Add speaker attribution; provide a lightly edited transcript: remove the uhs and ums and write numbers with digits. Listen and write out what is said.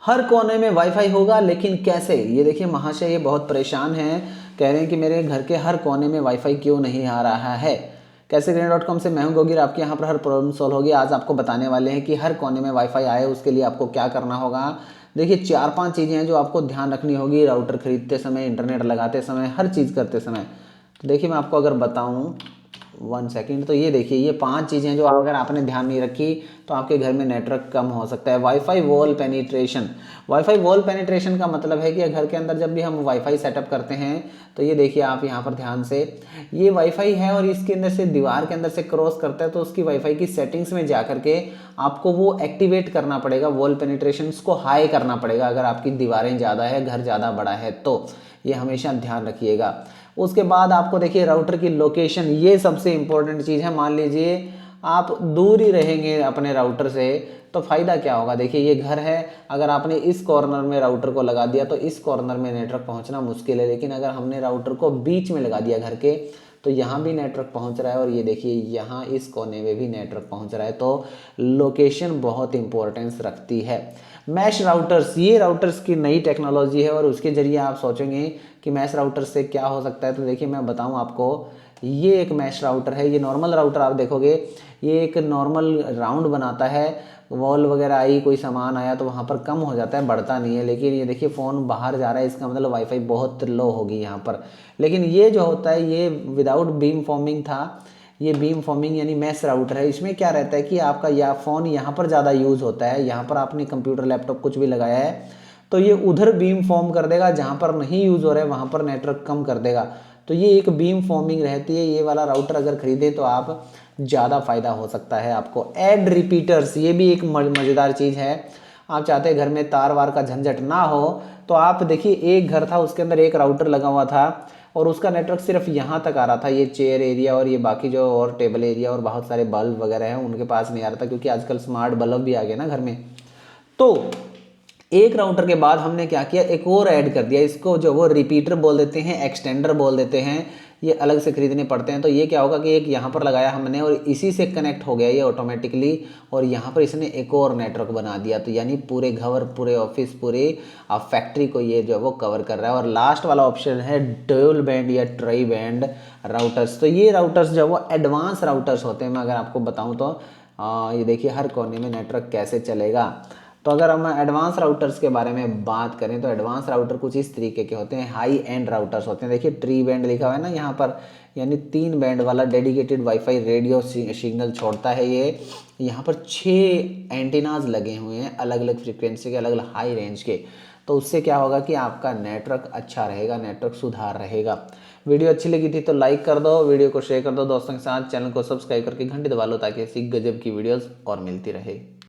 Speaker 1: हर कोने में वाईफाई होगा, लेकिन कैसे? ये देखिए महाशय ये बहुत परेशान हैं, कह रहे हैं कि मेरे घर के हर कोने में वाईफाई क्यों नहीं आ रहा है। कैसे करें .com से मैं हूं गोगिर, आपके यहाँ पर हर प्रॉब्लम सॉल्व होगी। आज आपको बताने वाले हैं कि हर कोने में वाईफाई आए उसके लिए आपको क्या करना होगा। देखिए 4-5 चीज़ें हैं जो आपको ध्यान रखनी होगी राउटर खरीदते समय, इंटरनेट लगाते समय, हर चीज़ करते समय। तो देखिए मैं आपको अगर बताऊँ 1 सेकंड, तो ये देखिए ये 5 चीज़ें जो अगर आपने ध्यान नहीं रखी तो आपके घर में नेटवर्क कम हो सकता है। Wifi wall penetration. Wifi wall penetration का मतलब है कि घर के अंदर जब भी हम वाईफाई सेटअप करते हैं तो ये देखिए आप यहाँ पर ध्यान से, ये वाईफाई है और इसके अंदर से दीवार के अंदर से क्रॉस करता है, तो उसकी वाईफाई की सेटिंग्स में जा करके आपको वो एक्टिवेट करना पड़ेगा, वॉल पेनिट्रेशन को हाई करना पड़ेगा अगर आपकी दीवारें ज़्यादा है, घर ज़्यादा बड़ा है तो। ये हमेशा ध्यान रखिएगा। उसके बाद आपको देखिए राउटर की लोकेशन, ये सबसे इंपॉर्टेंट चीज़ है। मान लीजिए आप दूर ही रहेंगे अपने राउटर से तो फ़ायदा क्या होगा। देखिए ये घर है, अगर आपने इस कॉर्नर में राउटर को लगा दिया तो इस कॉर्नर में नेटवर्क पहुंचना मुश्किल है, लेकिन अगर हमने राउटर को बीच में लगा दिया घर के तो यहाँ भी नेटवर्क पहुँच रहा है और ये देखिए यहाँ इस कोने में भी नेटवर्क पहुँच रहा है। तो लोकेशन बहुत इंपॉर्टेंस रखती है। मैश राउटर्स, ये राउटर्स की नई टेक्नोलॉजी है और उसके ज़रिए आप सोचेंगे कि मैश राउटर से क्या हो सकता है। तो देखिए मैं बताऊं आपको, ये एक मैश राउटर है। ये नॉर्मल राउटर आप देखोगे ये एक नॉर्मल राउंड बनाता है, वॉल वगैरह आई, कोई सामान आया तो वहाँ पर कम हो जाता है, बढ़ता नहीं है। लेकिन ये देखिए फ़ोन बाहर जा रहा है, इसका मतलब वाईफाई बहुत लो होगी यहाँ पर। लेकिन ये जो होता है ये विदाउट बीम फॉर्मिंग था। ये बीम फॉर्मिंग यानी मैश राउटर है। इसमें क्या रहता है कि आपका या फ़ोन यहाँ पर ज़्यादा यूज़ होता है, यहाँ पर आपने कंप्यूटर लैपटॉप कुछ भी लगाया है तो ये उधर बीम फॉर्म कर देगा, जहाँ पर नहीं यूज़ हो रहा है वहाँ पर नेटवर्क कम कर देगा। तो ये एक बीम फॉर्मिंग रहती है। ये वाला राउटर अगर खरीदे तो आप ज़्यादा फ़ायदा हो सकता है आपको। ऐड रिपीटर्स, ये भी एक मज़ेदार चीज़ है। आप चाहते हैं घर में तार वार का झंझट ना हो तो आप देखिए एक घर था उसके अंदर एक राउटर लगा हुआ था और उसका नेटवर्क सिर्फ यहाँ तक आ रहा था, ये चेयर एरिया और ये बाकी जो और टेबल एरिया और बहुत सारे बल्ब वगैरह हैं उनके पास नहीं आ रहा था, क्योंकि आजकल स्मार्ट बल्ब भी आ गए ना घर में। तो एक राउटर के बाद हमने क्या किया, एक और ऐड कर दिया, इसको जो वो रिपीटर बोल देते हैं, एक्सटेंडर बोल देते हैं। ये अलग से खरीदने पड़ते हैं। तो ये क्या होगा कि एक यहाँ पर लगाया हमने और इसी से कनेक्ट हो गया ये ऑटोमेटिकली, और यहाँ पर इसने एक और नेटवर्क बना दिया। तो यानी पूरे घर, पूरे ऑफिस, पूरे फैक्ट्री को ये जो है वो कवर कर रहा है। और लास्ट वाला ऑप्शन है ड्यूल बैंड या ट्राई बैंड राउटर्स। तो ये राउटर्स जो है वो एडवांस राउटर्स होते हैं। मैं अगर आपको बताऊँ तो ये देखिए हर कोने में नेटवर्क कैसे चलेगा। तो अगर हम एडवांस राउटर्स के बारे में बात करें तो एडवांस राउटर कुछ इस तरीके के होते हैं, हाई एंड राउटर्स होते हैं। देखिए ट्री बैंड लिखा हुआ है ना यहाँ पर, यानी 3 बैंड वाला डेडिकेटेड वाईफाई रेडियो सिग्नल छोड़ता है ये। यहाँ पर 6 एंटीनाज लगे हुए हैं अलग अलग फ्रीक्वेंसी के, अलग अलग हाई रेंज के। तो उससे क्या होगा कि आपका नेटवर्क अच्छा रहेगा, नेटवर्क सुधार रहेगा। वीडियो अच्छी लगी थी तो लाइक कर दो, वीडियो को शेयर कर दो दोस्तों के साथ, चैनल को सब्सक्राइब करके घंटी दबा लो ताकि ऐसी गजब की वीडियोस और मिलती रहे।